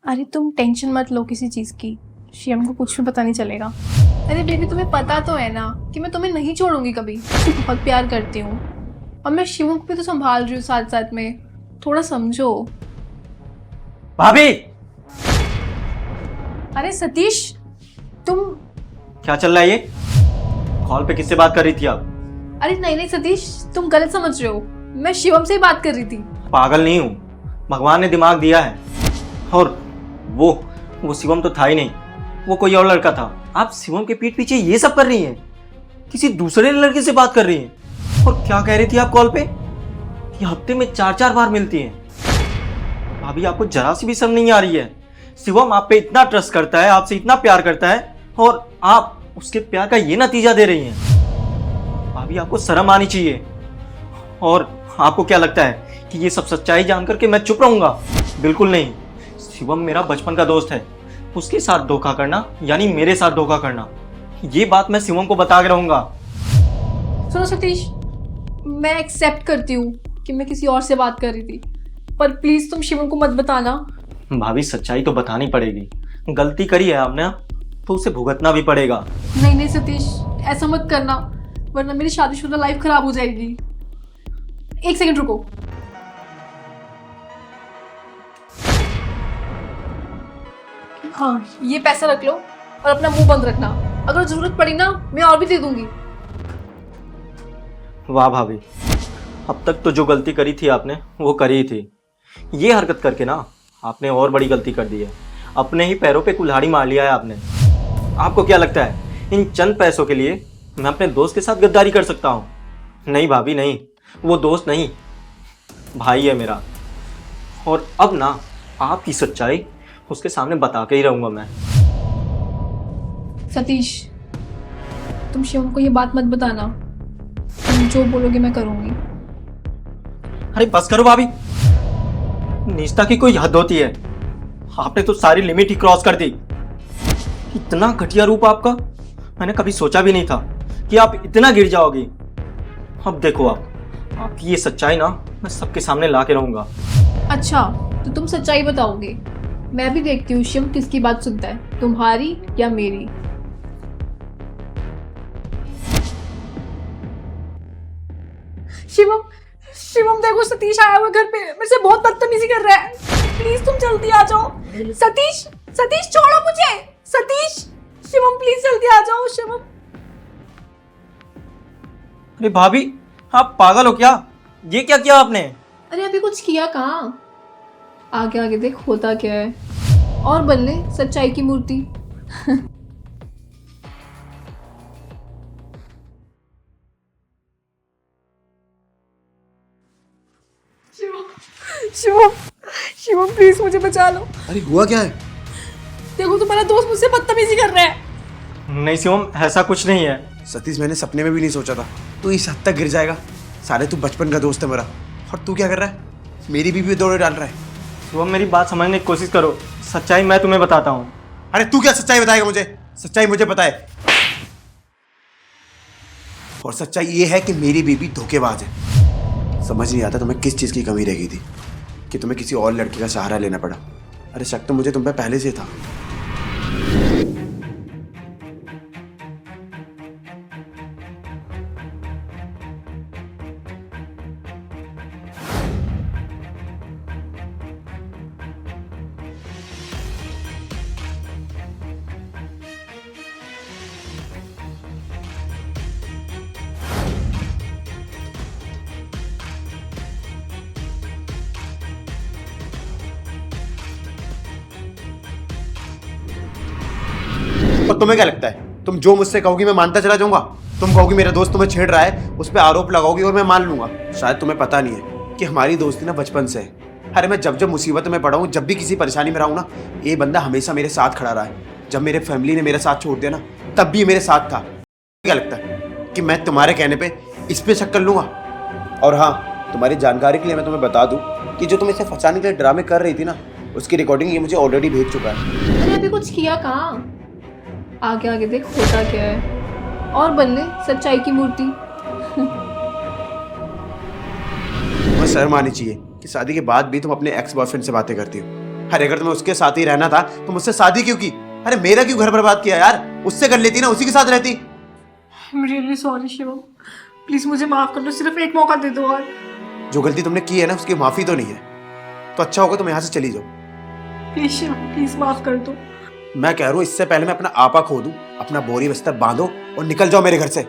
अरे तुम टेंशन मत लो किसी चीज़ की। शिवम को कुछ भी पता नहीं चलेगा। अरे बेबी तुम्हें पता तो है ना कि मैं तुम्हें नहीं छोड़ूंगी कभी। बहुत प्यार करती हूँ और मैं शिवम को भी तो संभाल रही हूँ साथ साथ में। थोड़ा समझो। भाभी, अरे सतीश तुम। क्या चल रहा है ये? कॉल पे किससे बात कर रही थी आप? अरे नहीं नहीं सतीश, तुम गलत समझ रहे हो। मैं शिवम से ही बात कर रही थी। पागल नहीं हूँ, भगवान ने दिमाग दिया है। और वो शिवम तो था ही नहीं, वो कोई और लड़का था। आप शिवम के पीठ पीछे ये सब कर रही हैं, किसी दूसरे लड़के से बात कर रही हैं। और क्या कह रही थी आप कॉल पे? ये हफ्ते में 4-4 बार मिलती हैं। भाभी आपको जरा सी भी शर्म नहीं आ रही है? शिवम आप पे इतना ट्रस्ट करता है, आपसे इतना प्यार करता है, और आप उसके प्यार का ये नतीजा दे रही हैं। भाभी आपको शर्म आनी चाहिए। और आपको क्या लगता है कि ये सब सच्चाई जानकर के मैं चुप रहूंगा? बिल्कुल नहीं। शिवम मेरा बचपन का दोस्त है, उसके साथ धोखा करना यानी मेरे साथ धोखा करना, ये बात मैं शिवम को बता के रहूंगा। सुनो सतीश, मैं एक्सेप्ट करती हूँ कि मैं किसी और से बात कर रही थी, पर प्लीज तुम शिवम को मत बताना। भाभी सच्चाई तो बतानी पड़ेगी। गलती करी है आपने तो उसे भुगतना भी पड़ेगा। नहीं नहीं सतीश, ऐसा मत करना वरना मेरी शादीशुदा लाइफ खराब हो जाएगी। एक सेकंड रुको। हाँ, ये पैसा रख लो और अपना मुंह बंद रखना। अगर जरूरत पड़ी ना मैं और भी दे दूंगी। वाह भाभी, अब तक तो जो गलती करी थी आपने वो करी ही थी। ये हरकत करके ना आपने और बड़ी गलती कर दी है। अपने ही पैरों पे कुल्हाड़ी मार लिया है आपने। आपको क्या लगता है इन चंद पैसों के लिए मैं अपने दोस्त के साथ गद्दारी कर सकता हूँ? नहीं भाभी नहीं, वो दोस्त नहीं, भाई है मेरा। और अब ना आपकी सच्चाई उसके सामने बता के ही रहूंगा मैं। सतीश, तुम शिवम को ये बात मत बताना। तुम जो बोलोगे मैं करूंगी। अरे बस करो भाभी, निष्ठा की कोई हद होती है। आपने तो सारी लिमिट ही क्रॉस कर दी। इतना घटिया रूप आपका मैंने कभी सोचा भी नहीं था कि आप इतना गिर जाओगी। अब देखो आपकी ये सच्चाई ना मैं सबके सामने ला के रहूंगा। अच्छा, तो तुम सच्चाई बताओगे। मैं भी देखती हूँ शिवम किसकी बात सुनता है, तुम्हारी या मेरी। शिवम, शिवम देखो सतीश आया हुआ घर पे, मेरे से बहुत बदतमीजी कर रहा है। प्लीज तुम जल्दी आ जाओ। सतीश, सतीश छोड़ो मुझे। सतीश, शिवम प्लीज जल्दी आ जाओ। शिवम। अरे भाभी, आप पागल हो क्या? ये क्या किया आपने? अरे अभी कुछ किया कहाँ, आगे आगे देख होता क्या है। और बल्ले सच्चाई की मूर्ति। शिवम, शिवम प्लीज मुझे बचा लो। अरे हुआ क्या है? देखो तुम्हारा दोस्त मुझसे बदतमीजी कर रहा है। नहीं शिवम, ऐसा कुछ नहीं है। सतीश, मैंने सपने में भी नहीं सोचा था तू इस हद तक गिर जाएगा। साले तू बचपन का दोस्त है मेरा, और तू क्या कर रहा है? मेरी बीवी दौड़े डाल रहा है। शिवम मेरी बात समझने की कोशिश करो, सच्चाई मैं तुम्हें बताता हूँ। अरे तू क्या सच्चाई बताएगा मुझे? सच्चाई मुझे पता है, और सच्चाई ये है कि मेरी बीवी धोखेबाज है। समझ नहीं आता तुम्हें किस चीज़ की कमी रह गई थी कि तुम्हें किसी और लड़की का सहारा लेना पड़ा। अरे शक तो मुझे तुम पे पहले से था। और तुम्हें क्या लगता है तुम जो मुझसे कहोगी मैं मानता चला जाऊंगा? तुम कहोगी मेरा दोस्त तुम्हें छेड़ रहा है, उस पर आरोप लगाओगी और मैं मान लूंगा। शायद तुम्हें पता नहीं है कि हमारी दोस्ती ना बचपन से है। अरे मैं जब जब मुसीबत में पड़ा हूँ, जब भी किसी परेशानी में रहा हूँ ना, ये बंदा हमेशा मेरे साथ खड़ा रहा है। जब मेरे फैमिली ने मेरा साथ छोड़ दिया ना, तब भी मेरे साथ था। क्या लगता है कि मैं तुम्हारे कहने पर इस पर शक कर लूंगा? और हाँ, तुम्हारी जानकारी के लिए मैं तुम्हें बता दूँ कि जो तुम इसे फंसाने के लिए ड्रामे कर रही थी ना, उसकी रिकॉर्डिंग ये मुझे ऑलरेडी भेज चुका है। अरे अभी कुछ किया कहाँ, आगे आगे देख होता क्या है। और बल्ले सच्चाई की मूर्ति। तुम्हें शर्म आनी चाहिए कि शादी के बाद भी तुम अपने एक्स बॉयफ्रेंड से बातें करती हो। अरे अगर तुम्हें उसके साथ ही रहना था तो मुझसे शादी क्यों की? अरे मेरा क्यों घर बर्बाद किया यार? उससे कर लेती ना, उसी के साथ रहती। I am really sorry Shivam, please मुझे माफ कर दो, सिर्फ एक मौका दे दो। और जो गलती तुमने की है ना उसकी माफी तो नहीं है, तो अच्छा होगा तुम यहाँ से चली जाओ। प्लीज शिवम, प्लीज माफ कर दो। मैं कह रहा हूँ इससे पहले मैं अपना आपा खो दूं, अपना बोरी बिस्तर बांधो और निकल जाओ मेरे घर से।